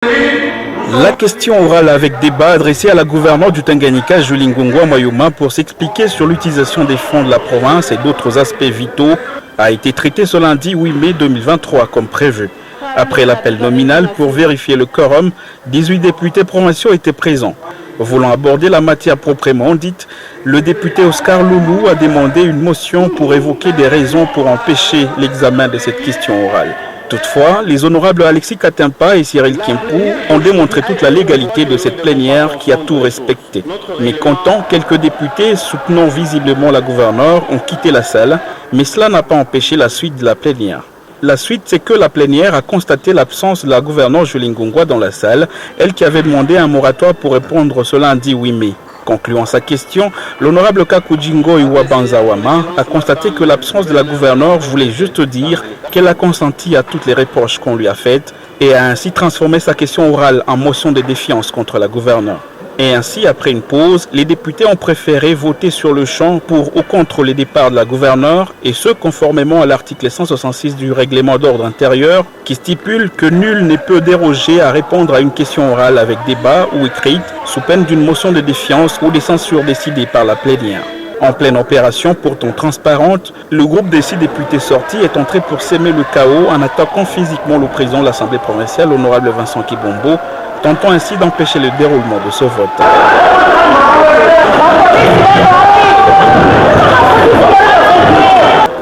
La question orale avec débat adressée à la gouverneure du Tanganyika, Julie Ngongwa Mayuma, pour s'expliquer sur l'utilisation des fonds de la province et d'autres aspects vitaux a été traitée ce lundi 8 mai 2023 comme prévu. Après l'appel nominal pour vérifier le quorum, 18 députés provinciaux étaient présents. Voulant aborder la matière proprement dite, le député Oscar Loulou a demandé une motion pour évoquer des raisons pour empêcher l'examen de cette question orale. Toutefois, les honorables Alexis Katempa et Cyril Kimpou ont démontré toute la légalité de cette plénière qui a tout respecté. Mais comptant, quelques députés soutenant visiblement la gouverneure ont quitté la salle, mais cela n'a pas empêché la suite de la plénière. La suite, c'est que la plénière a constaté l'absence de la gouverneure Julie Ngongwa dans la salle, elle qui avait demandé un moratoire pour répondre ce lundi 8 mai. Concluant sa question, l'honorable Kakujingo Iwabanzawama a constaté que l'absence de la gouverneure voulait juste dire qu'elle a consenti à toutes les reproches qu'on lui a faites et a ainsi transformé sa question orale en motion de défiance contre la gouverneure. Et ainsi, après une pause, les députés ont préféré voter sur le champ pour ou contre le départ de la gouverneure, et ce conformément à l'article 166 du règlement d'ordre intérieur qui stipule que nul ne peut déroger à répondre à une question orale avec débat ou écrite sous peine d'une motion de défiance ou de censure décidée par la plénière. En pleine opération pourtant transparente, le groupe des 6 députés sortis est entré pour s'aimer le chaos en attaquant physiquement le président de l'Assemblée provinciale, l'honorable Vincent Kibombo, tentant ainsi d'empêcher le déroulement de ce vote.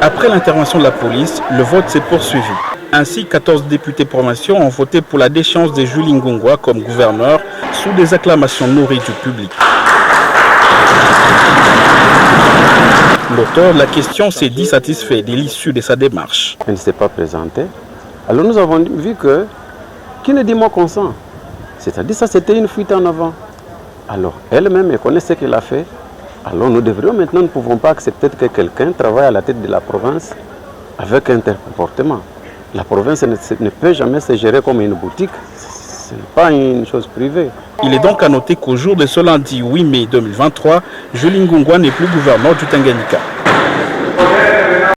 Après l'intervention de la police, le vote s'est poursuivi. Ainsi, 14 députés provinciaux ont voté pour la déchéance de Julie Ngongwa comme gouverneur sous des acclamations nourries du public. L'auteur de la question s'est dit satisfait de l'issue de sa démarche. Elle ne s'est pas présentée. Alors nous avons vu que qui ne dit mot consent. C'est-à-dire ça c'était une fuite en avant. Alors elle-même elle connaît ce qu'elle a fait. Alors nous ne pouvons pas accepter que quelqu'un travaille à la tête de la province avec un tel comportement. La province ne peut jamais se gérer comme une boutique. Ce n'est pas une chose privée. Il est donc à noter qu'au jour de ce lundi 8 mai 2023, Julie Ngongwa n'est plus gouverneur du Tanganyika.